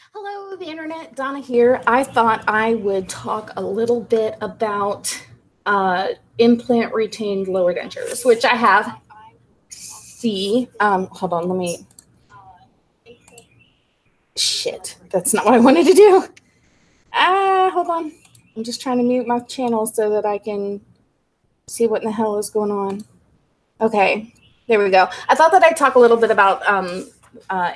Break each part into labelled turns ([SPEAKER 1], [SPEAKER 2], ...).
[SPEAKER 1] Hello, the internet. Donna here. I thought I would talk a little bit about implant retained lower dentures, which I have. See, hold on, let me. Shit, that's not what I wanted to do. Hold on. I'm just trying to mute my channel so that I can see what in the hell is going on. Okay, there we go. I thought that I'd talk a little bit about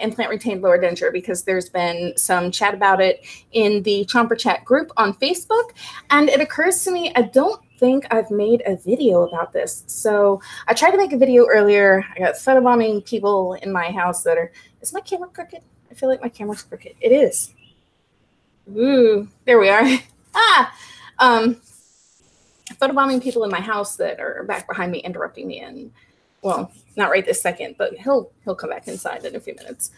[SPEAKER 1] implant retained lower denture because there's been some chat about it in the Chomper Chat group on Facebook. And it occurs to me, I don't think I've made a video about this. So I tried to make a video earlier. I got photobombing people in my house that are, is my camera crooked? I feel like my camera's crooked. It is. Ooh, there we are. Photobombing people in my house that are back behind me, interrupting me, and well, not right this second, but he'll come back inside in a few minutes.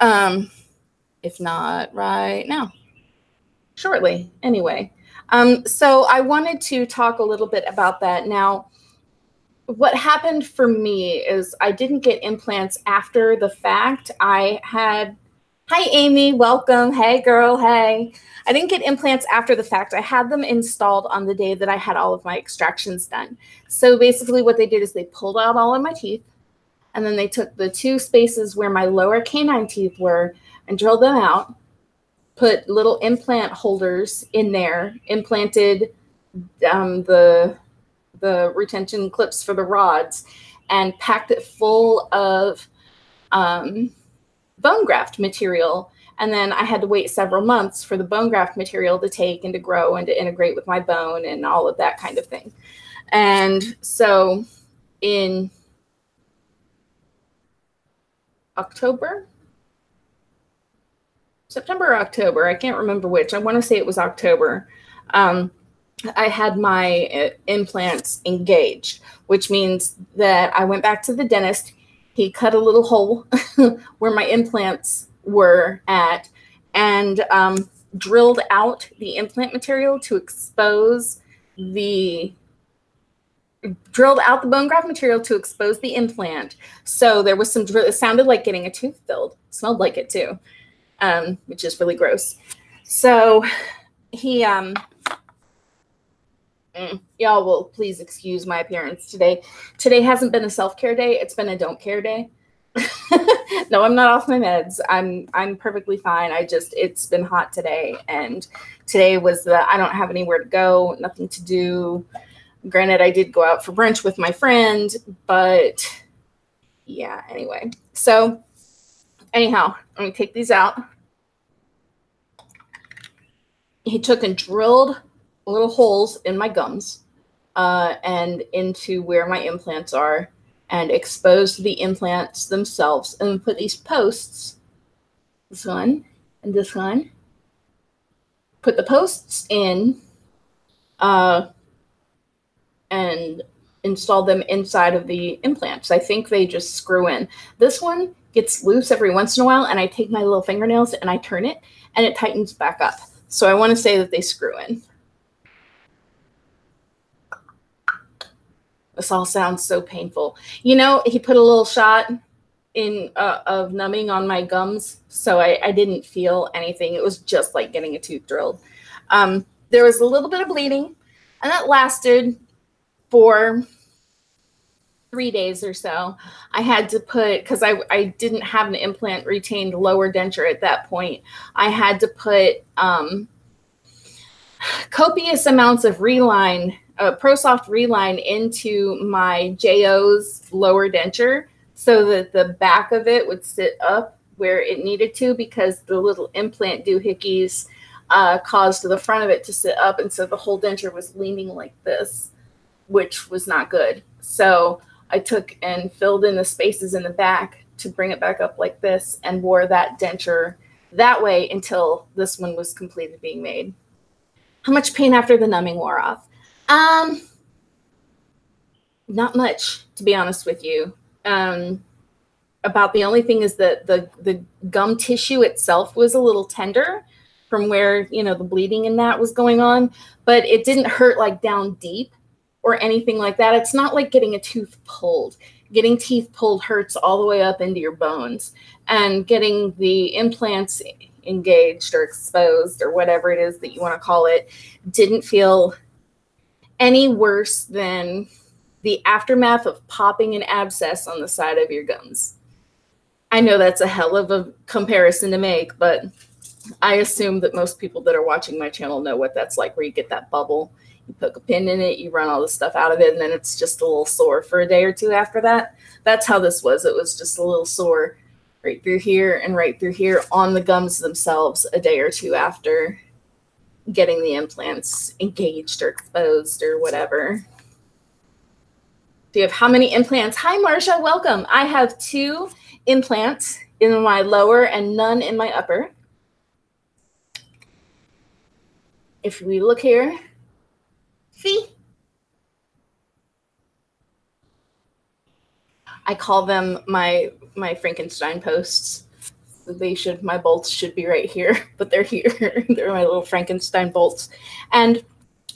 [SPEAKER 1] If not right now, shortly. Anyway, so I wanted to talk a little bit about that. Now, what happened for me is I didn't get implants after the fact. I had, hi Amy, welcome. Hey girl, hey. I didn't get implants after the fact. I had them installed on the day that I had all of my extractions done. So basically what they did is they pulled out all of my teeth, and then they took the two spaces where my lower canine teeth were and drilled them out, put little implant holders in there, implanted the retention clips for the rods, and packed it full of bone graft material. And then I had to wait several months for the bone graft material to take and to grow and to integrate with my bone and all of that kind of thing. And so in September or October, I can't remember which. I want to say it was October. I had my implants engaged, which means that I went back to the dentist. He cut a little hole where my implants were at and drilled out the implant material to expose the bone graft material to expose the implant. So there was some it sounded like getting a tooth filled. Smelled like it too, which is really gross. So he y'all will please excuse my appearance today. Today hasn't been a self-care day. It's been a don't care day. No, I'm not off my meds. I'm perfectly fine. It's been hot today, and today was I don't have anywhere to go, nothing to do. Granted, I did go out for brunch with my friend, but yeah, anyway. So anyhow, I'm gonna take these out. He took and drilled little holes in my gums and into where my implants are, and exposed the implants themselves, and put these posts, this one and this one, put the posts in and install them inside of the implants. I think they just screw in. This one gets loose every once in a while, and I take my little fingernails and I turn it, and it tightens back up. So I want to say that they screw in. This all sounds so painful. You know, he put a little shot in of numbing on my gums, so I didn't feel anything. It was just like getting a tooth drilled. There was a little bit of bleeding, and that lasted for 3 days or so. I had to put, because I didn't have an implant retained lower denture at that point, I had to put copious amounts of Reline, ProSoft Reline, into my JO's lower denture so that the back of it would sit up where it needed to, because the little implant doohickeys caused the front of it to sit up, and so the whole denture was leaning like this, which was not good. So I took and filled in the spaces in the back to bring it back up like this, and wore that denture that way until this one was completed being made. How much pain after the numbing wore off? Not much, to be honest with you. About the only thing is that the gum tissue itself was a little tender from where, you know, the bleeding in that was going on, but it didn't hurt like down deep or anything like that. It's not like getting a tooth pulled. Getting teeth pulled hurts all the way up into your bones, and getting the implants engaged or exposed or whatever it is that you want to call it didn't feel any worse than the aftermath of popping an abscess on the side of your gums. I know that's a hell of a comparison to make, but I assume that most people that are watching my channel know what that's like, where you get that bubble, you poke a pin in it, you run all the stuff out of it, and then it's just a little sore for a day or two after that. That's how this was. It was just a little sore right through here and right through here on the gums themselves a day or two after getting the implants engaged or exposed or whatever. Do you have how many implants? Hi, Marsha, welcome. I have 2 implants in my lower and none in my upper. If we look here, see? I call them my Frankenstein posts. My bolts should be right here, but they're here. They're my little Frankenstein bolts. And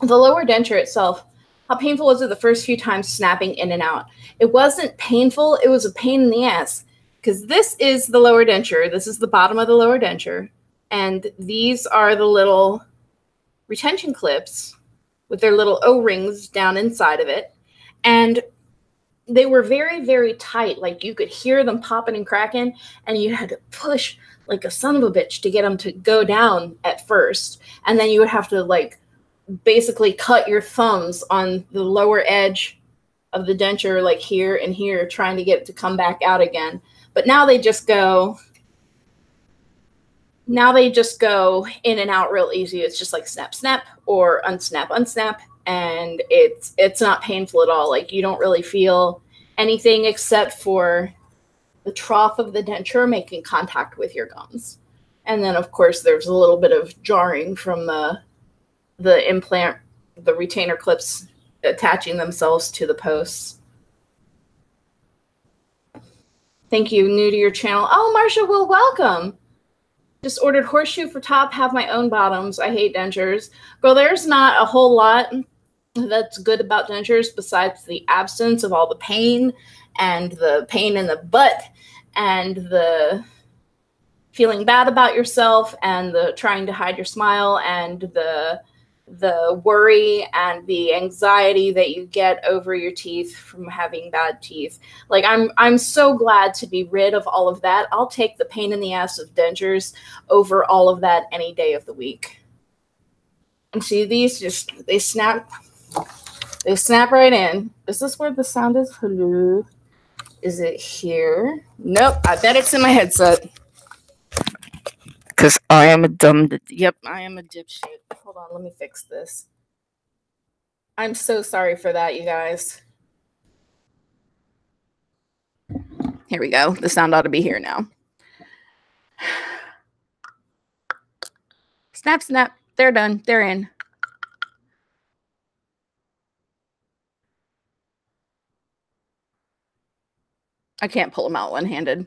[SPEAKER 1] the lower denture itself, how painful was it the first few times snapping in and out? It wasn't painful, it was a pain in the ass. Because this is the lower denture, this is the bottom of the lower denture, and these are the little retention clips with their little O-rings down inside of it. And they were very, very tight. Like you could hear them popping and cracking, and you had to push like a son of a bitch to get them to go down at first. And then you would have to like basically cut your thumbs on the lower edge of the denture, like here and here, trying to get it to come back out again. But now they just go in and out real easy. It's just like snap, snap, or unsnap, unsnap. And it's not painful at all. Like you don't really feel anything except for the trough of the denture making contact with your gums. And then of course there's a little bit of jarring from the implant, the retainer clips attaching themselves to the posts. Thank you, new to your channel. Oh, Marsha, well, welcome. Just ordered horseshoe for top, have my own bottoms. I hate dentures. Girl, there's not a whole lot that's good about dentures besides the absence of all the pain and the pain in the butt and the feeling bad about yourself and the trying to hide your smile and the worry and the anxiety that you get over your teeth from having bad teeth. Like I'm so glad to be rid of all of that. I'll take the pain in the ass of dentures over all of that any day of the week. And see, these just, they snap right in. Is this where the sound is? Hello? Is it here? Nope, I bet it's in my headset. Because I am a yep, I am a dipshit. Hold on, let me fix this. I'm so sorry for that, you guys. Here we go. The sound ought to be here now. Snap, snap. They're done. They're in. I can't pull them out one-handed.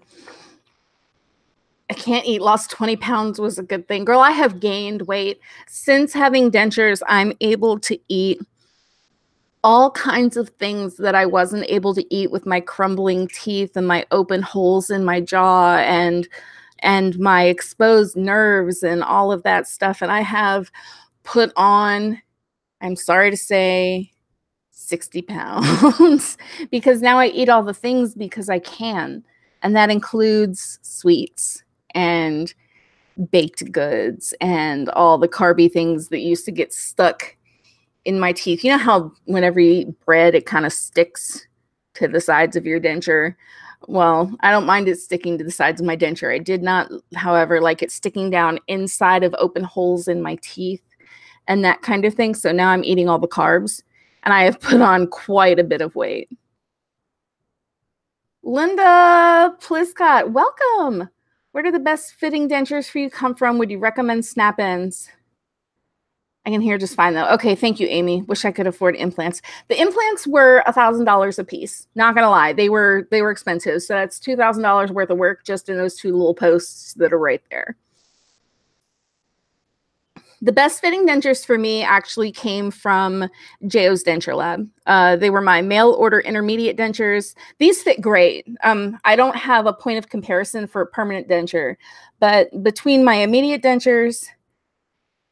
[SPEAKER 1] I can't eat. Lost 20 pounds was a good thing. Girl, I have gained weight. Since having dentures, I'm able to eat all kinds of things that I wasn't able to eat with my crumbling teeth and my open holes in my jaw and my exposed nerves and all of that stuff. And I have put on, I'm sorry to say, 60 pounds because now I eat all the things because I can. And that includes sweets and baked goods and all the carby things that used to get stuck in my teeth. You know how whenever you eat bread, it kind of sticks to the sides of your denture? Well, I don't mind it sticking to the sides of my denture. I did not, however, like it sticking down inside of open holes in my teeth and that kind of thing. So now I'm eating all the carbs and I have put on quite a bit of weight. Linda Pliscott, welcome. Where do the best fitting dentures for you come from? Would you recommend snap-ins? I can hear just fine though. Okay, thank you, Amy. Wish I could afford implants. The implants were $1,000 a piece. Not gonna lie, they were expensive. So that's $2,000 worth of work just in those 2 little posts that are right there. The best fitting dentures for me actually came from JO's Denture Lab. They were my mail order intermediate dentures. These fit great. I don't have a point of comparison for a permanent denture, but between my immediate dentures,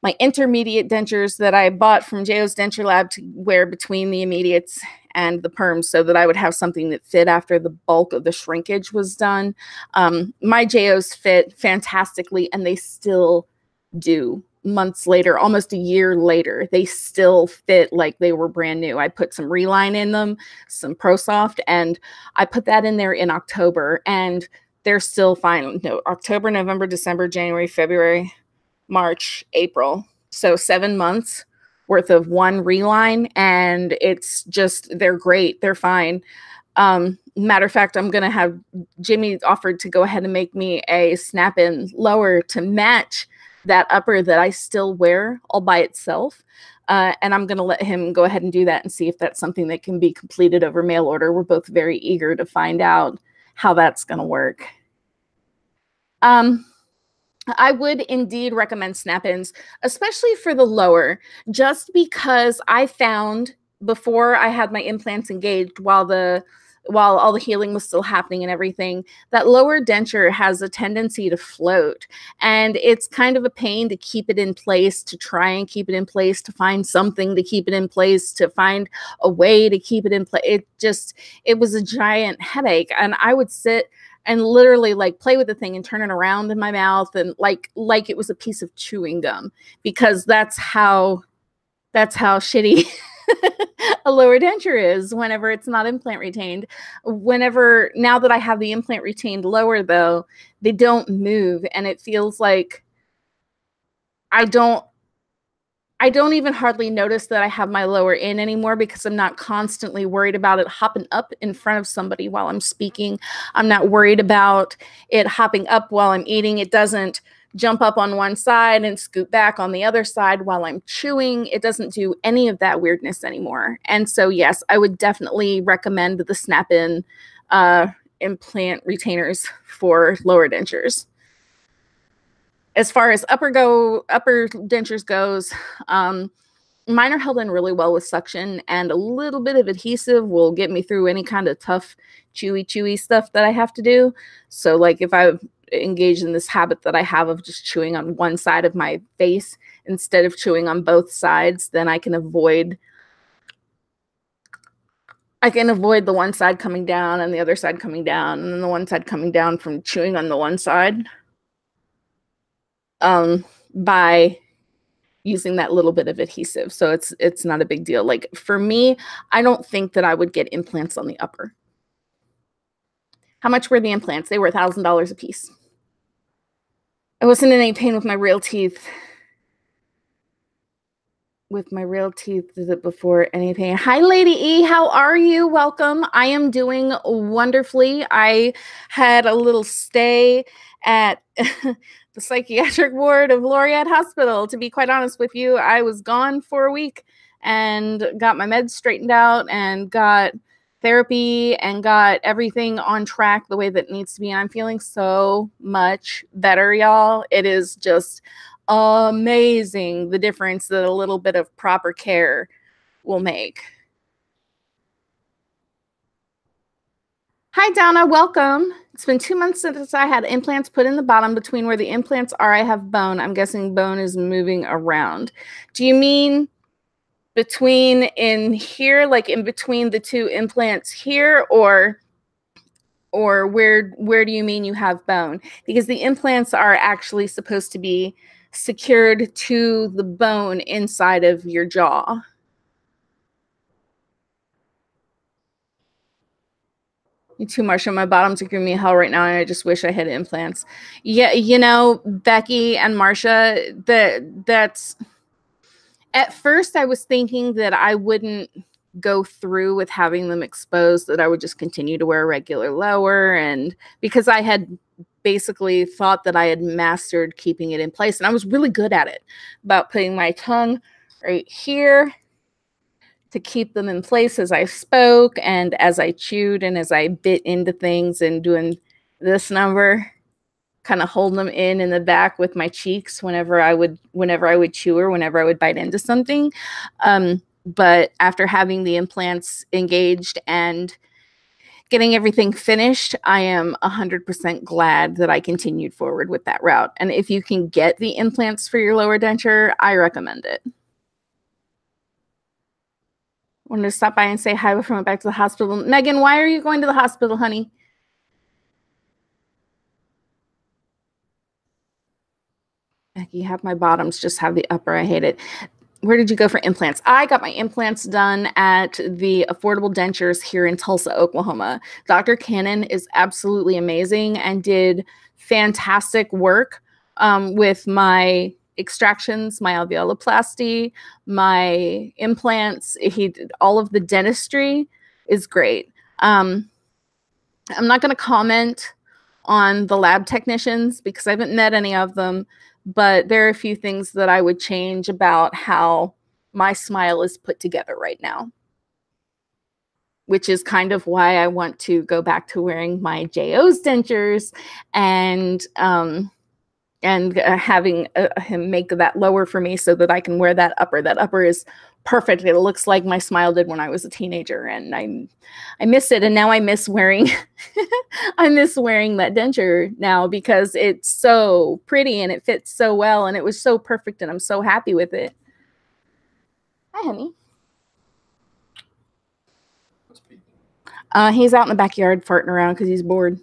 [SPEAKER 1] my intermediate dentures that I bought from JO's Denture Lab to wear between the immediates and the perms so that I would have something that fit after the bulk of the shrinkage was done. My JOs fit fantastically, and they still do. Months later, almost a year later, they still fit like they were brand new. I put some Reline in them, some ProSoft, and I put that in there in October, and they're still fine. No, October, November, December, January, February, March, April. So 7 months worth of one Reline, and it's just, they're great. They're fine. Matter of fact, I'm going to have Jimmy offered to go ahead and make me a snap-in lower to match that upper that I still wear all by itself. And I'm going to let him go ahead and do that and see if that's something that can be completed over mail order. We're both very eager to find out how that's going to work. I would indeed recommend snap-ins, especially for the lower, just because I found before I had my implants engaged, while all the healing was still happening and everything, that lower denture has a tendency to float, and it's kind of a pain to keep it in place, to try and keep it in place, to find something to keep it in place, to find a way to keep it in place. It was a giant headache, and I would sit and literally like play with the thing and turn it around in my mouth and like it was a piece of chewing gum, because that's how shitty a lower denture is whenever it's not implant retained. Now that I have the implant retained lower, though, they don't move, and it feels like I don't even hardly notice that I have my lower in anymore, because I'm not constantly worried about it hopping up in front of somebody while I'm speaking. I'm not worried about it hopping up while I'm eating. It doesn't jump up on one side and scoot back on the other side while I'm chewing. It doesn't do any of that weirdness anymore. And so, yes, I would definitely recommend the snap-in implant retainers for lower dentures. As far as upper dentures goes, mine are held in really well with suction, and a little bit of adhesive will get me through any kind of tough, chewy stuff that I have to do. So like if I engage in this habit that I have of just chewing on one side of my face instead of chewing on both sides, then I can avoid the one side coming down and the other side coming down, and then the one side coming down from chewing on the one side, by using that little bit of adhesive. So it's not a big deal. Like for me, I don't think that I would get implants on the upper. How much were the implants? They were $1,000 a piece. I wasn't in any pain with my real teeth. Before any pain. Hi, Lady E. How are you? Welcome. I am doing wonderfully. I had a little stay at the psychiatric ward of Laureate Hospital. To be quite honest with you, I was gone for a week and got my meds straightened out and got therapy and got everything on track the way that it needs to be. And I'm feeling so much better, y'all. It is just amazing the difference that a little bit of proper care will make. Hi, Donna. Welcome. It's been 2 months since I had implants put in the bottom. Between where the implants are, I have bone. I'm guessing bone is moving around. Do you mean between in here, like in between the two implants here, or where do you mean you have bone? Because the implants are actually supposed to be secured to the bone inside of your jaw. You too, Marsha. My bottoms are giving me hell right now, and I just wish I had implants. Yeah, you know, Becky and Marsha, that's at first I was thinking that I wouldn't go through with having them exposed, that I would just continue to wear a regular lower, and because I had basically thought that I had mastered keeping it in place, and I was really good at it, about putting my tongue right here to keep them in place as I spoke and as I chewed and as I bit into things and doing this number. kind of holding them in the back with my cheeks whenever I would chew or whenever I would bite into something. But after having the implants engaged and getting everything finished, I am 100% glad that I continued forward with that route. And if you can get the implants for your lower denture, I recommend it. Wanted to stop by and say hi before I went back to the hospital. Megan, why are you going to the hospital, honey? You have my bottoms, just have the upper. I hate it. Where did you go for implants? I got my implants done at the Affordable Dentures here in Tulsa, Oklahoma. Dr. Cannon is absolutely amazing and did fantastic work with my extractions, my alveoloplasty, my implants. He did all of the dentistry is great. I'm not going to comment on the lab technicians because I haven't met any of them, but there are a few things that I would change about how my smile is put together right now, which is kind of why I want to go back to wearing my JO's dentures and having him make that lower for me so that I can wear that upper. That upper is perfect. It looks like my smile did when I was a teenager, and I miss it. And now I miss wearing I miss wearing that denture now because it's so pretty and it fits so well and it was so perfect and I'm so happy with it. Hi, honey. He's out in the backyard farting around because he's bored.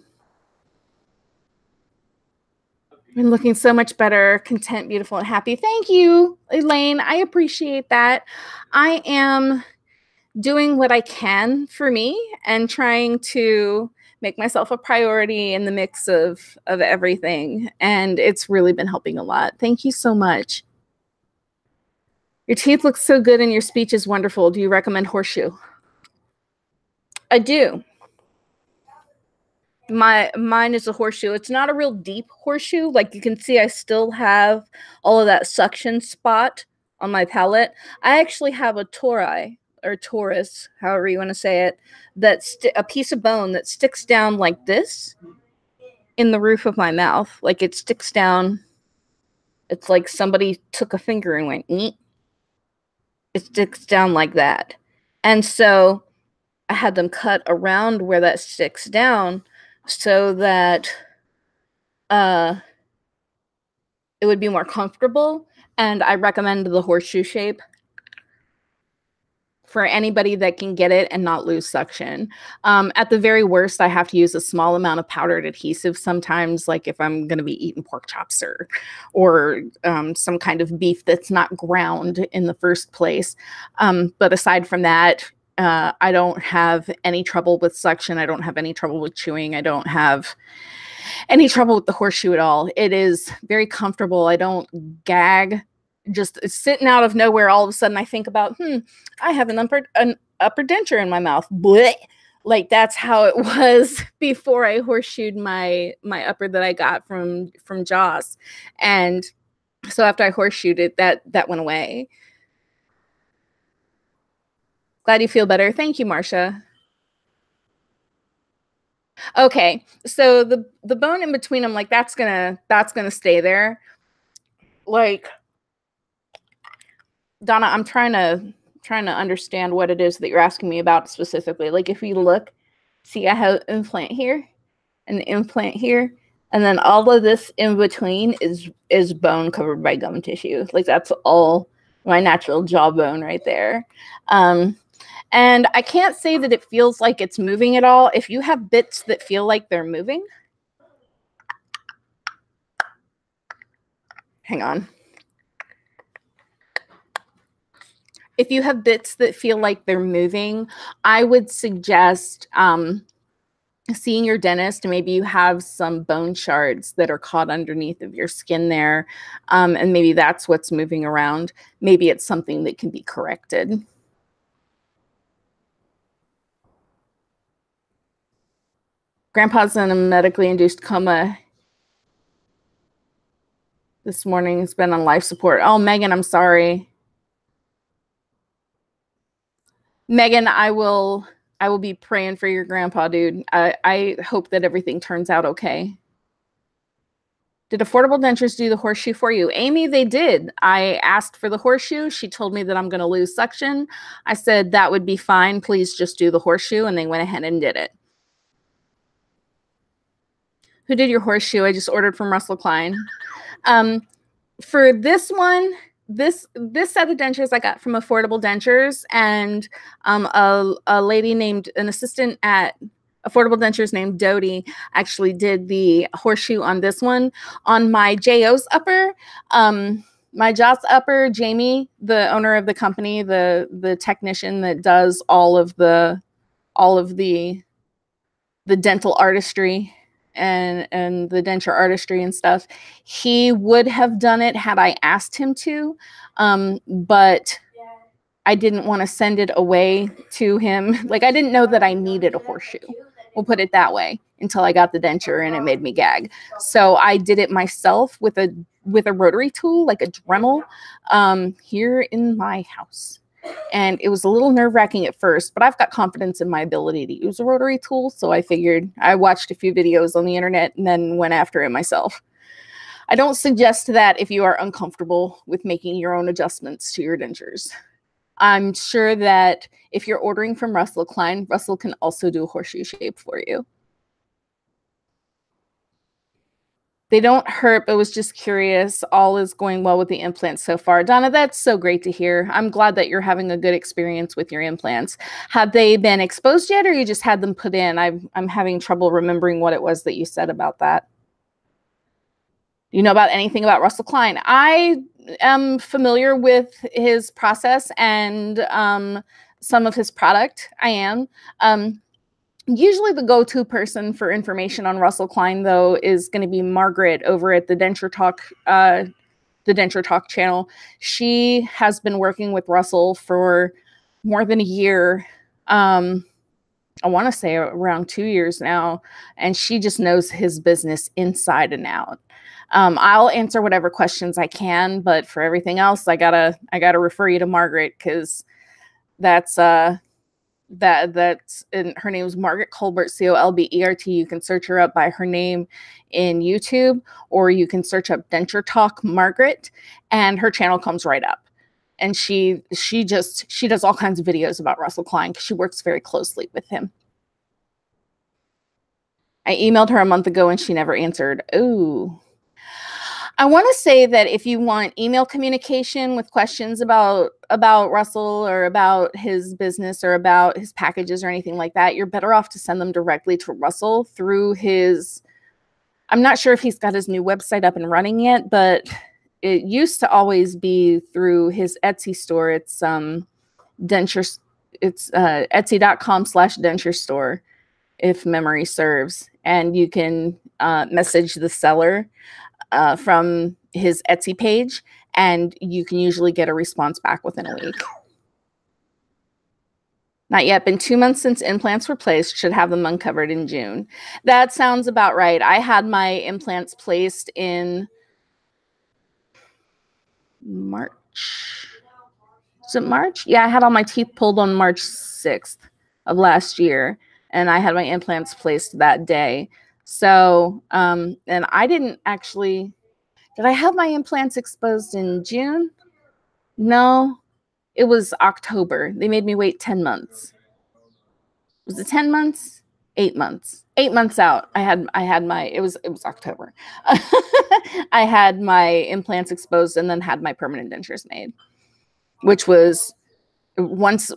[SPEAKER 1] Been looking so much better, content, beautiful, and happy. Thank you, Elaine. I appreciate that. I am doing what I can for me and trying to make myself a priority in the mix of everything. And it's really been helping a lot. Thank you so much. Your teeth look so good and your speech is wonderful. Do you recommend horseshoe? I do. Mine is a horseshoe. It's not a real deep horseshoe. Like you can see, I still have all of that suction spot on my palate. I actually have a tori or torus, however you want to say it, that's a piece of bone that sticks down like this in the roof of my mouth. Like it sticks down. It's like somebody took a finger and went, eek. It sticks down like that. And so I had them cut around where that sticks down so that it would be more comfortable. And I recommend the horseshoe shape for anybody that can get it and not lose suction. At the very worst, I have to use a small amount of powdered adhesive sometimes, like if I'm going to be eating pork chops or some kind of beef that's not ground in the first place. But aside from that, I don't have any trouble with suction. I don't have any trouble with chewing. I don't have any trouble with the horseshoe at all. It is very comfortable. I don't gag. Just sitting out of nowhere, all of a sudden I think about, I have an upper denture in my mouth. Blech. Like that's how it was before I horseshoed my upper that I got from Joss. And so after I horseshoed it, that went away. Glad you feel better. Thank you, Marcia. Okay, so the bone in between them, like that's gonna stay there. Like Donna, I'm trying to understand what it is that you're asking me about specifically. Like if you look, see I have an implant here and the implant here, and then all of this in between is bone covered by gum tissue. Like that's all my natural jawbone right there. And I can't say that it feels like it's moving at all. If you have bits that feel like they're moving, hang on. If you have bits that feel like they're moving, I would suggest seeing your dentist. Maybe you have some bone shards that are caught underneath of your skin there, and maybe that's what's moving around. Maybe it's something that can be corrected. Grandpa's in a medically induced coma this morning. He's been on life support. Oh, Megan, I'm sorry. Megan, I will be praying for your grandpa, dude. I hope that everything turns out okay. Did Affordable Dentures do the horseshoe for you? Amy, they did. I asked for the horseshoe. She told me that I'm going to lose suction. I said, that would be fine. Please just do the horseshoe. And they went ahead and did it. Who did your horseshoe? I just ordered from Russell Klein. For this one, this set of dentures I got from Affordable Dentures, and a lady named, an assistant at Affordable Dentures named Dodie actually did the horseshoe on this one. On my JO's upper, my Joss upper, Jamie, the owner of the company, the technician that does all of the dental artistry and the denture artistry and stuff, he would have done it had I asked him to, but I didn't want to send it away to him. Like, I didn't know that I needed a horseshoe. We'll put it that way, until I got the denture and it made me gag. So I did it myself with a rotary tool, like a Dremel, here in my house. And it was a little nerve-wracking at first, but I've got confidence in my ability to use a rotary tool. So I figured, I watched a few videos on the internet and then went after it myself. I don't suggest that if you are uncomfortable with making your own adjustments to your dentures. I'm sure that if you're ordering from Russell Klein, Russell can also do a horseshoe shape for you. They don't hurt, but was just curious. All is going well with the implants so far. Donna, that's so great to hear. I'm glad that you're having a good experience with your implants. Have they been exposed yet, or you just had them put in? I'm having trouble remembering what it was that you said about that. Do you know about anything about Russell Klein? I am familiar with his process and some of his product. I am. Usually the go-to person for information on Russell Klein, though, is going to be Margaret over at the Denture Talk channel. She has been working with Russell for more than a year. I want to say around 2 years now, and she just knows his business inside and out. I'll answer whatever questions I can, but for everything else, I gotta refer you to Margaret, because that's and her name is Margaret Colbert, Colbert. You can search her up by her name in YouTube, or you can search up Denture Talk Margaret, and her channel comes right up. And she does all kinds of videos about Russell Klein because she works very closely with him. I emailed her a month ago and she never answered. Ooh. I want to say that if you want email communication with questions about Russell or about his business or about his packages or anything like that, you're better off to send them directly to Russell through his, I'm not sure if he's got his new website up and running yet, but it used to always be through his Etsy store. It's dentures, it's etsy.com/denture store, if memory serves. And you can message the seller from his Etsy page, and you can usually get a response back within a week. Not yet. Been 2 months since implants were placed. Should have them uncovered in June. That sounds about right. I had my implants placed in March. Is it March? Yeah, I had all my teeth pulled on March 6th of last year, and I had my implants placed that day. So, and I didn't actually, did I have my implants exposed in June? No, it was October. They made me wait 10 months. Was it 10 months? 8 months. 8 months out. I had my, it was October. I had my implants exposed and then had my permanent dentures made, which was, once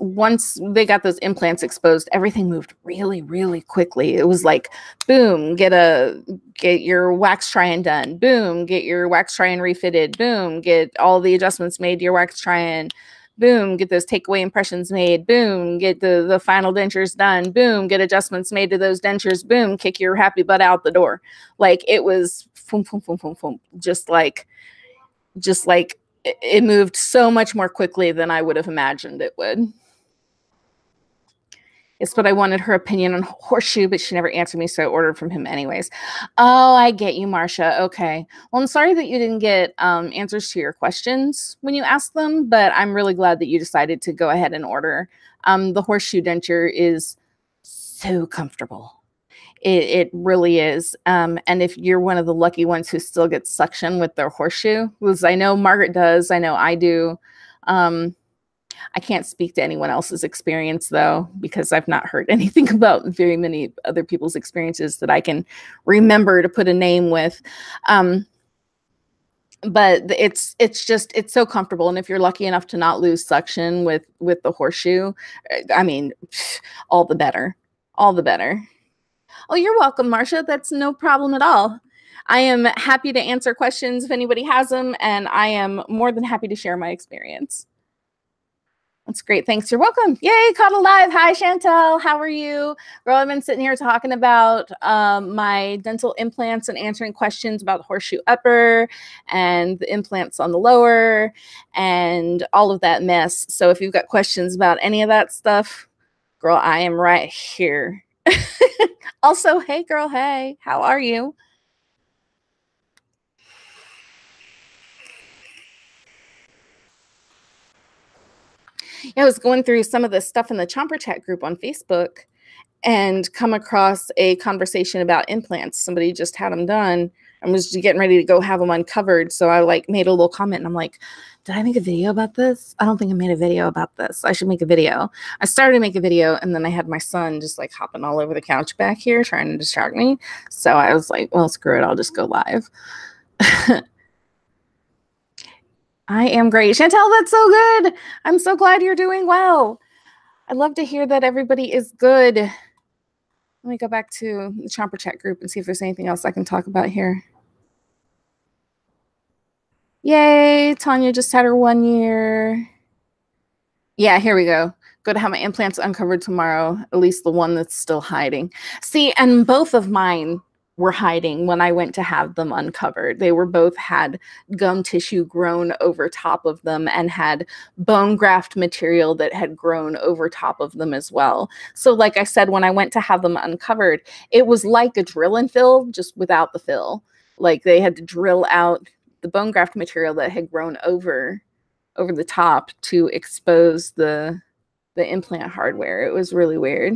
[SPEAKER 1] they got those implants exposed, everything moved really, really quickly. It was like, boom, get your wax try-in done. Boom, get your wax try-in refitted. Boom, get all the adjustments made to your wax try-in. Boom, get those takeaway impressions made. Boom, get the final dentures done. Boom, get adjustments made to those dentures. Boom, kick your happy butt out the door. Like, it was boom, boom, boom, boom, boom. Just like it moved so much more quickly than I would have imagined it would. It's what I wanted her opinion on horseshoe, but she never answered me, so I ordered from him anyways. Oh, I get you, Marcia. Okay. Well, I'm sorry that you didn't get answers to your questions when you asked them, but I'm really glad that you decided to go ahead and order. The horseshoe denture is so comfortable. It really is. And if you're one of the lucky ones who still gets suction with their horseshoe, because I know Margaret does, I know I do. I can't speak to anyone else's experience though, because I've not heard anything about very many other people's experiences that I can remember to put a name with. But it's so comfortable. And if you're lucky enough to not lose suction with the horseshoe, I mean, all the better, all the better. Oh, you're welcome, Marcia. That's no problem at all. I am happy to answer questions if anybody has them, and I am more than happy to share my experience. That's great. Thanks. You're welcome. Yay, caught alive. Hi, Chantel. How are you? Girl, I've been sitting here talking about my dental implants and answering questions about the horseshoe upper and the implants on the lower and all of that mess. So if you've got questions about any of that stuff, girl, I am right here. Also, hey, girl, hey, how are you? I was going through some of the stuff in the Chomper Chat group on Facebook and come across a conversation about implants. Somebody just had them done and was getting ready to go have them uncovered. So I like made a little comment and I'm like, did I make a video about this? I don't think I made a video about this. I should make a video. I started to make a video and then I had my son just like hopping all over the couch back here trying to distract me. So I was like, well, screw it. I'll just go live. I am great. Chantel, that's so good. I'm so glad you're doing well. I love to hear that everybody is good. Let me go back to the Chomper Chat group and see if there's anything else I can talk about here. Yay, Tanya just had her 1 year. Yeah, here we go. Go to have my implants uncovered tomorrow, at least the one that's still hiding. See, and both of mine were hiding when I went to have them uncovered. They were both had gum tissue grown over top of them and had bone graft material that had grown over top of them as well. So like I said, when I went to have them uncovered, it was like a drill and fill, just without the fill. Like they had to drill out the bone graft material that had grown over the top to expose the implant hardware. It was really weird.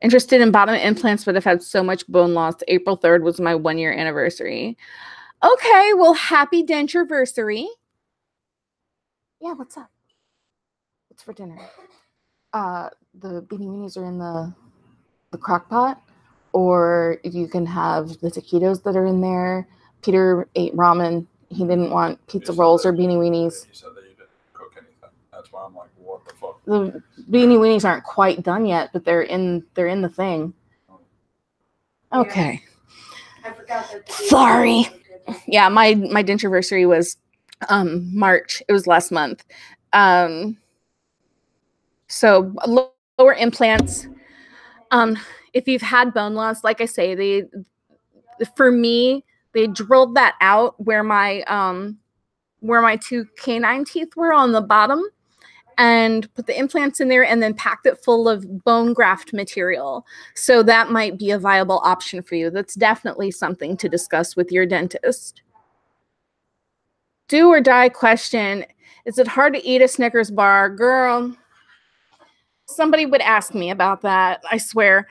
[SPEAKER 1] Interested in bottom implants, but I've had so much bone loss. April 3rd was my 1 year anniversary. Okay, well, happy dentureversary. Yeah, what's up? What's for dinner? The beanie weenies are in the crock pot, or you can have the taquitos that are in there. Peter ate ramen. He didn't want pizza rolls or beanie weenies. You said that you didn't cook anything. That's why I'm like, what the fuck? The beanie weenies aren't quite done yet, but they're in the thing. Okay. I forgot that. Sorry. Yeah, my dentureversary was March. It was last month. So lower implants. If you've had bone loss, like I say, for me, they drilled that out where my two canine teeth were on the bottom and put the implants in there and then packed it full of bone graft material. So that might be a viable option for you. That's definitely something to discuss with your dentist. Do or die question. Is it hard to eat a Snickers bar? Girl, somebody would ask me about that, I swear.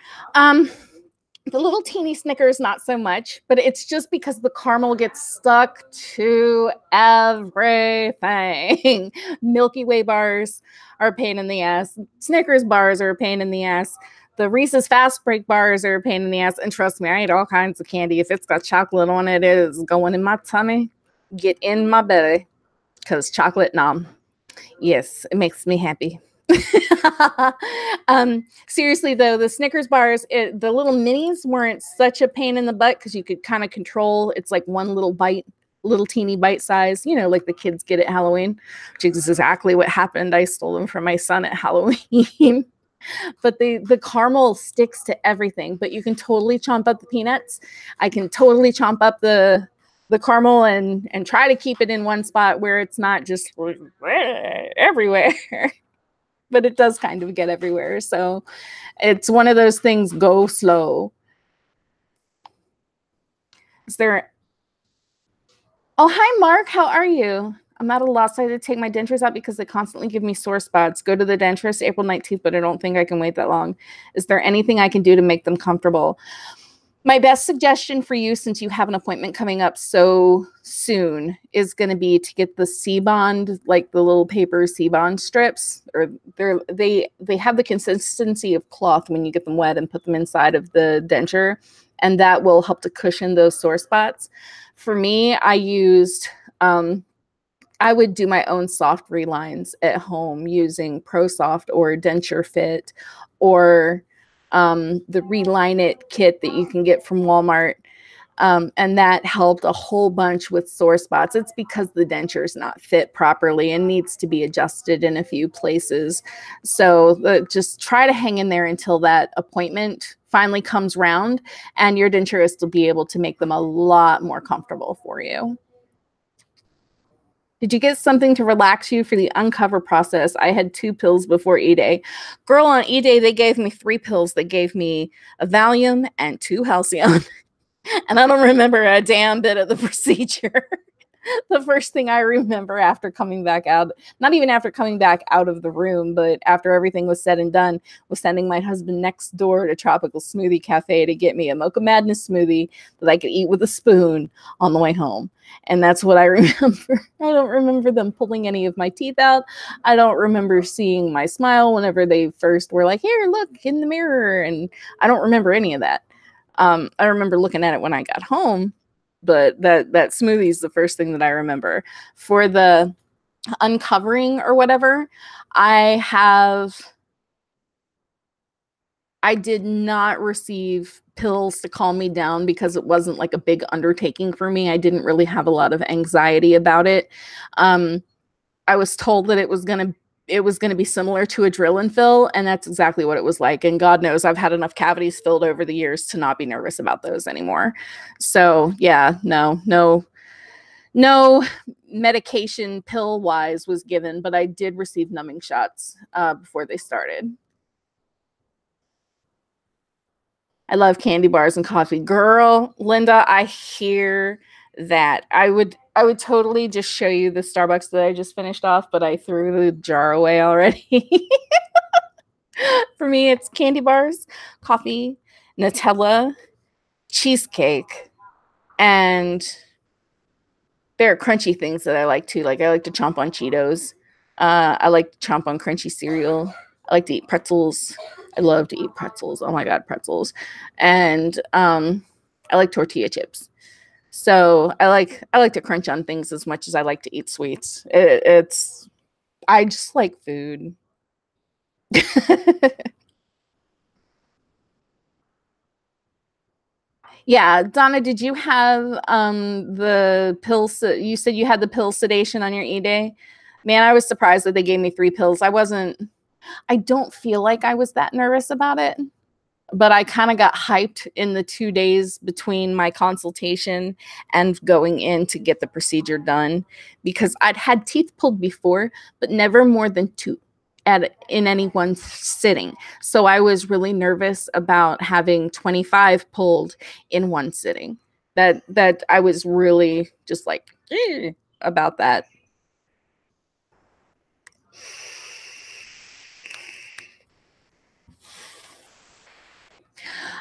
[SPEAKER 1] The little teeny Snickers, not so much, but it's just because the caramel gets stuck to everything. Milky Way bars are a pain in the ass. Snickers bars are a pain in the ass. The Reese's Fast Break bars are a pain in the ass. And trust me, I eat all kinds of candy. If it's got chocolate on it, it is going in my tummy. Get in my belly. Because chocolate, nom. Yes, it makes me happy. Seriously though, the Snickers bars, the little minis weren't such a pain in the butt because you could kind of control. It's like one little bite, little teeny bite size, you know, like the kids get at Halloween, which is exactly what happened. I stole them from my son at Halloween. But the caramel sticks to everything, but you can totally chomp up the peanuts. I can totally chomp up the caramel and try to keep it in one spot where it's not just everywhere. But it does kind of get everywhere. So it's one of those things, go slow. Is there... Oh, hi, Mark. How are you? I'm at a loss. I had to take my dentures out because they constantly give me sore spots. Go to the dentist April 19th, but I don't think I can wait that long. Is there anything I can do to make them comfortable? My best suggestion for you, since you have an appointment coming up so soon, is going to be to get the C-bond, like the little paper C-bond strips, or they have the consistency of cloth when you get them wet and put them inside of the denture, and that will help to cushion those sore spots. For me, I would do my own soft relines at home using ProSoft or Denture Fit, or the Reline It kit that you can get from Walmart. And that helped a whole bunch with sore spots. It's because the denture is not fit properly and needs to be adjusted in a few places. So just try to hang in there until that appointment finally comes round, and your denturist will be able to make them a lot more comfortable for you. Did you get something to relax you for the uncover process? I had 2 pills before E-Day. Girl, on E-Day, they gave me 3 pills. They gave me a Valium and 2 Halcyon. And I don't remember a damn bit of the procedure. The first thing I remember after coming back out, not even after coming back out of the room, but after everything was said and done, was sending my husband next door to Tropical Smoothie Cafe to get me a Mocha Madness smoothie that I could eat with a spoon on the way home. And that's what I remember. I don't remember them pulling any of my teeth out. I don't remember seeing my smile whenever they first were like, here, look in the mirror. And I don't remember any of that. I remember looking at it when I got home, but that smoothie is the first thing that I remember. For the uncovering or whatever, I did not receive pills to calm me down because it wasn't like a big undertaking for me. I didn't really have a lot of anxiety about it. I was told that it was going to be similar to a drill and fill, and that's exactly what it was like. And God knows I've had enough cavities filled over the years to not be nervous about those anymore. So yeah, no medication pill wise was given, but I did receive numbing shots before they started. I love candy bars and coffee. Girl, Linda, I hear that. I would totally just show you the Starbucks that I just finished off, but I threw the jar away already. For me, it's candy bars, coffee, Nutella, cheesecake, and there are crunchy things that I like too. Like I like to chomp on Cheetos. I like to chomp on crunchy cereal. I like to eat pretzels. I love to eat pretzels. Oh my God, pretzels. And I like tortilla chips. So I like to crunch on things as much as I like to eat sweets. I just like food. Yeah, Donna, did you have the pills? You said you had the pill sedation on your E-Day. Man, I was surprised that they gave me 3 pills. I don't feel like I was that nervous about it, but I kind of got hyped in the 2 days between my consultation and going in to get the procedure done, because I'd had teeth pulled before, but never more than 2 in any one sitting. So I was really nervous about having 25 pulled in one sitting. That I was really just like about that.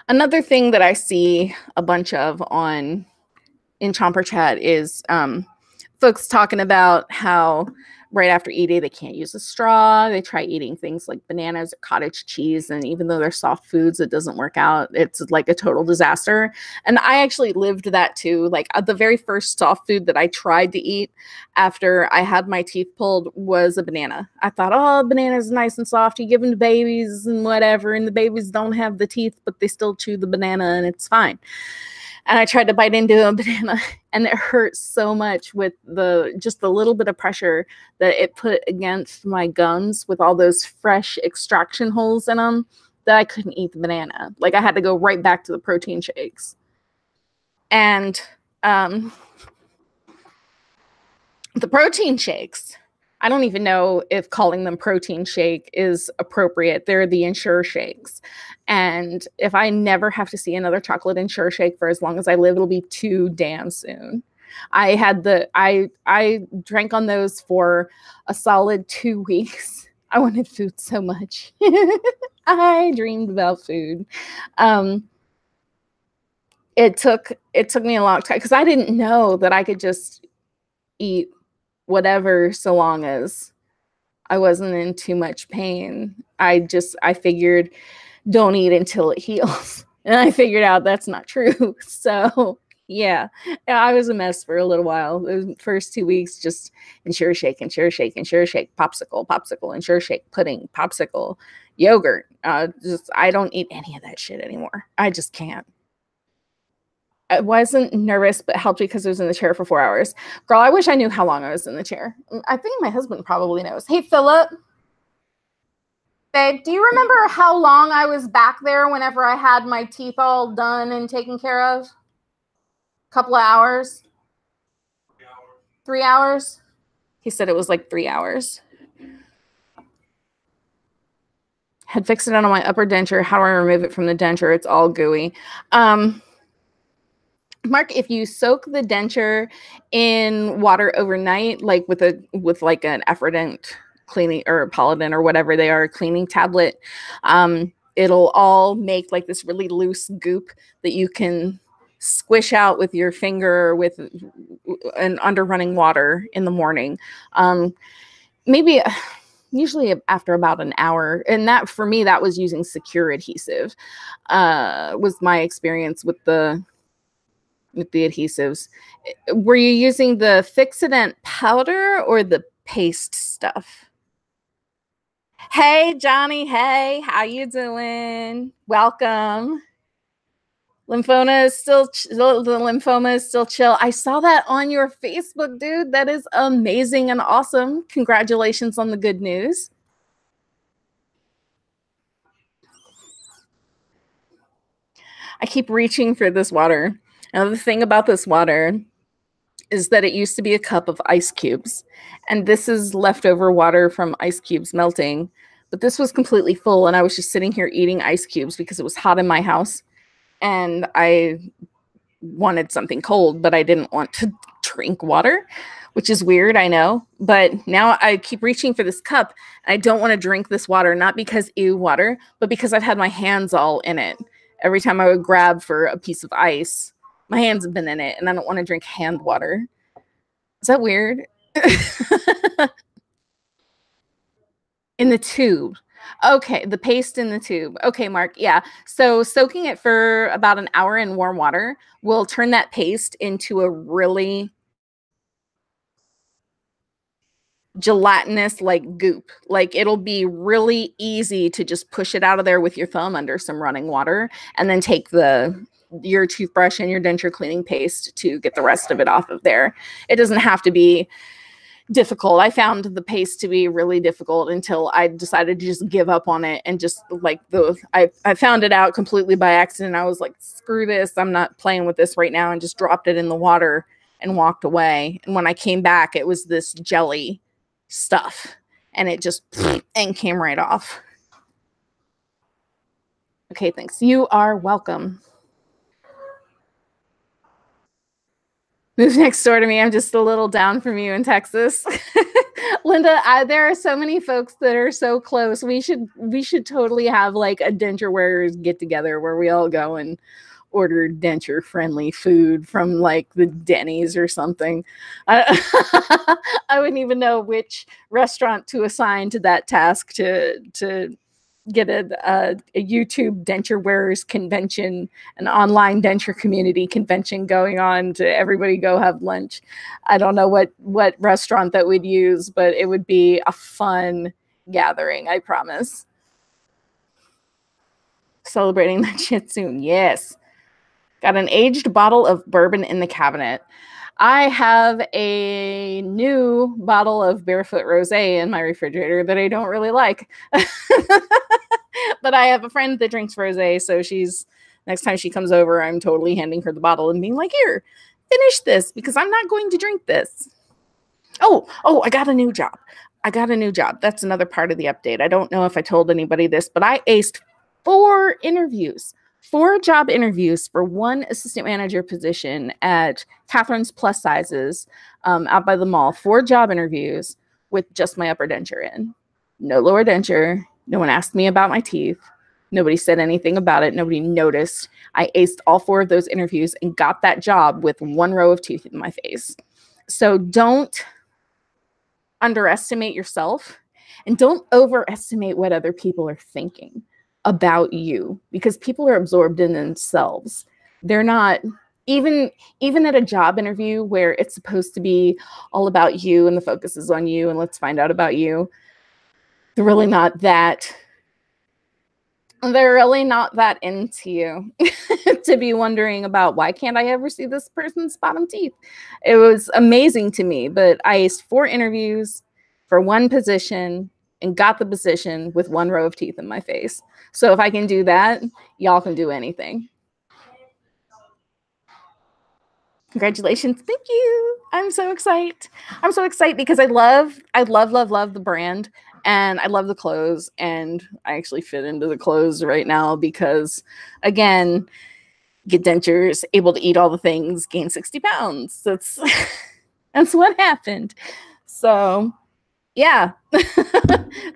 [SPEAKER 1] Another thing that I see a bunch of in Chomper Chat is folks talking about how right after E-Day they can't use a straw. They try eating things like bananas or cottage cheese, and even though they're soft foods, it doesn't work out. It's like a total disaster. And I actually lived that too. Like the very first soft food that I tried to eat after I had my teeth pulled was a banana. I thought, oh, bananas nice and soft. You give them to babies and whatever, and the babies don't have the teeth, but they still chew the banana and it's fine. And I tried to bite into a banana, and it hurt so much with just the little bit of pressure that it put against my gums with all those fresh extraction holes in them that I couldn't eat the banana. Like I had to go right back to the protein shakes. And the protein shakes, I don't even know if calling them protein shake is appropriate. They're the Ensure shakes. And if I never have to see another chocolate Ensure shake for as long as I live, it'll be too damn soon. I drank on those for a solid 2 weeks. I wanted food so much. I dreamed about food. It took me a long time because I didn't know that I could just eat whatever so long as I wasn't in too much pain. I figured don't eat until it heals. And I figured out that's not true. So yeah, I was a mess for a little while. The first 2 weeks, just ensure shake, popsicle, ensure shake, pudding, popsicle, yogurt. I don't eat any of that shit anymore. I just can't. I wasn't nervous, but helped because I was in the chair for 4 hours. Girl, I wish I knew how long I was in the chair. I think my husband probably knows. Hey, Philip. Babe, do you remember how long I was back there whenever I had my teeth all done and taken care of? A couple of hours? 3 hours? He said it was like 3 hours. Had fixed it on my upper denture. How do I remove it from the denture? It's all gooey. Mark, if you soak the denture in water overnight, like with like an Effordent cleaning or Polident or whatever they are, cleaning tablet, it'll all make like this really loose goop that you can squish out with your finger with an under running water in the morning. Maybe usually after about an hour. And that for me, that was using secure adhesive, was my experience with the adhesives. Were you using the Fixodent powder or the paste stuff? Hey, Johnny. Hey, how you doing? Welcome. Lymphoma is still the lymphoma is still chill. I saw that on your Facebook, dude. That is amazing and awesome. Congratulations on the good news. I keep reaching for this water. Now, the thing about this water is that it used to be a cup of ice cubes, and this is leftover water from ice cubes melting, but this was completely full, and I was just sitting here eating ice cubes because it was hot in my house, and I wanted something cold, but I didn't want to drink water, which is weird, I know, but now I keep reaching for this cup, and I don't want to drink this water, not because ew water, but because I've had my hands all in it. Every time I would grab for a piece of ice, my hands have been in it, and I don't want to drink hand water. Is that weird? In the tube. Okay, the paste in the tube. Okay, Mark, yeah. So soaking it for about an hour in warm water will turn that paste into a really gelatinous like goop. Like it'll be really easy to just push it out of there with your thumb under some running water and then take your toothbrush and your denture cleaning paste to get the rest of it off of there. It doesn't have to be difficult. I found the paste to be really difficult until I decided to just give up on it and just like I found it out completely by accident. I was like, screw this. I'm not playing with this right now, and just dropped it in the water and walked away. And when I came back, it was this jelly stuff, and it just and came right off. Okay, thanks. You are welcome. Move next door to me. I'm just a little down from you in Texas. Linda, there are so many folks that are so close. We should totally have like a denture wearers get together where we all go and order denture friendly food from like the Denny's or something. I wouldn't even know which restaurant to assign to that task to get a YouTube denture wearers convention, an online denture community convention going on to everybody go have lunch. I don't know what restaurant that we'd use, but it would be a fun gathering, I promise. Celebrating that shit soon. Yes. Got an aged bottle of bourbon in the cabinet. I have a new bottle of Barefoot Rosé in my refrigerator that I don't really like. But I have a friend that drinks rosé, so next time she comes over, I'm totally handing her the bottle and being like, here, finish this because I'm not going to drink this. Oh, I got a new job. That's another part of the update. I don't know if I told anybody this, but I aced 4 interviews. 4 job interviews for 1 assistant manager position at Catherine's Plus Sizes out by the mall. 4 job interviews with just my upper denture in. No lower denture. No one asked me about my teeth. Nobody said anything about it. Nobody noticed. I aced all 4 of those interviews and got that job with 1 row of teeth in my face. So don't underestimate yourself, and don't overestimate what other people are thinking about you, because people are absorbed in themselves. They're not, even at a job interview where it's supposed to be all about you and the focus is on you and let's find out about you, they're really not that into you to be wondering about, why can't I ever see this person's bottom teeth? It was amazing to me, but I aced 4 interviews for 1 position and got the position with 1 row of teeth in my face. So if I can do that, y'all can do anything. Congratulations. Thank you. I'm so excited. I'm so excited because I love the brand, and I love the clothes, and I actually fit into the clothes right now because, again, get dentures, able to eat all the things, gain 60 pounds. That's what happened. So yeah.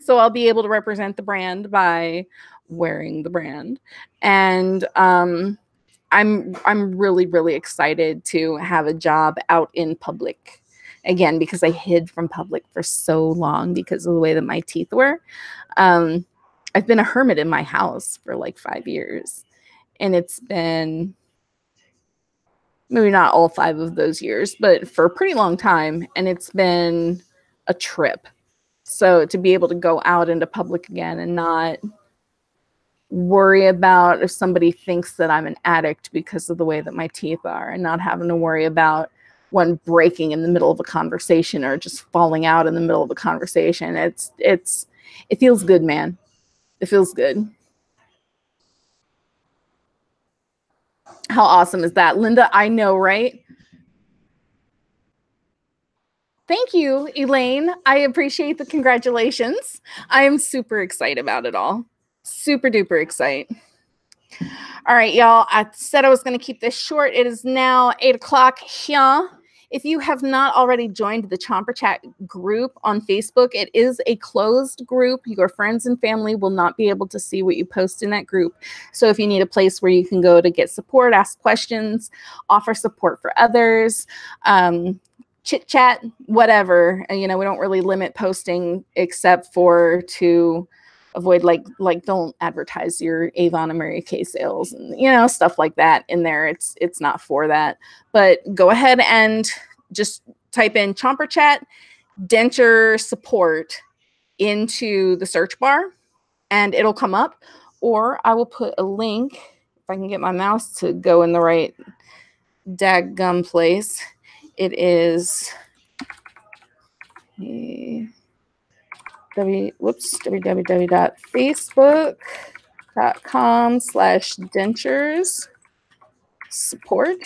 [SPEAKER 1] So I'll be able to represent the brand by wearing the brand. And I'm really, really excited to have a job out in public again, because I hid from public for so long because of the way that my teeth were. I've been a hermit in my house for like 5 years, and it's been maybe not all 5 of those years, but for a pretty long time. And it's been a trip. So to be able to go out into public again and not worry about if somebody thinks that I'm an addict because of the way that my teeth are, and not having to worry about one breaking in the middle of a conversation or just falling out in the middle of a conversation. It feels good, man. It feels good. How awesome is that, Linda? I know, right? Thank you, Elaine. I appreciate the congratulations. I am super excited about it all. Super duper excited. All right, y'all. I said I was going to keep this short. It is now 8 o'clock here. If you have not already joined the Chomper Chat group on Facebook, it is a closed group. Your friends and family will not be able to see what you post in that group. So if you need a place where you can go to get support, ask questions, offer support for others, chit chat, whatever. And, we don't really limit posting except for to avoid like don't advertise your Avon and Mary Kay sales and stuff like that in there. It's not for that. But go ahead and just type in Chomper Chat denture support into the search bar and it'll come up. Or I will put a link, if I can get my mouse to go in the right daggum place. It is www.facebook.com/dentures support.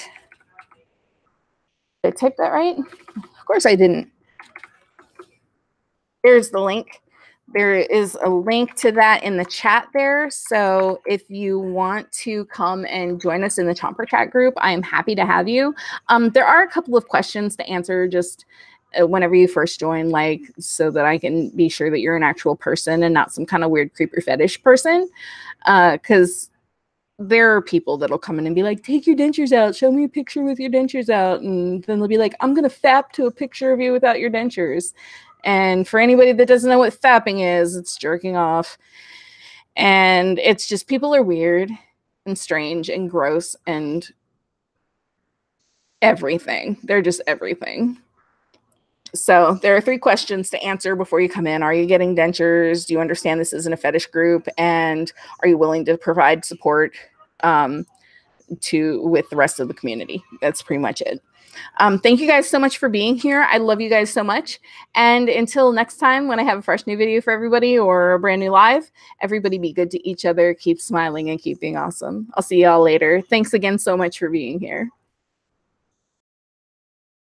[SPEAKER 1] Did I type that right? Of course I didn't. There's the link. There is a link to that in the chat there. So if you want to come and join us in the Chomper Chat group, I am happy to have you. There are a couple of questions to answer just whenever you first join, like so that I can be sure that you're an actual person and not some kind of weird creeper fetish person. Because there are people that'll come in and be like, take your dentures out, show me a picture with your dentures out. And then they'll be like, I'm going to fap to a picture of you without your dentures. And for anybody that doesn't know what fapping is, it's jerking off. And it's just, people are weird and strange and gross and everything. They're just everything. So there are 3 questions to answer before you come in. Are you getting dentures? Do you understand this isn't a fetish group? And are you willing to provide support with the rest of the community? That's pretty much it. Thank you guys so much for being here. I love you guys so much. And until next time, when I have a fresh new video for everybody or a brand new live, everybody be good to each other. Keep smiling and keep being awesome. I'll see y'all later. Thanks again so much for being here.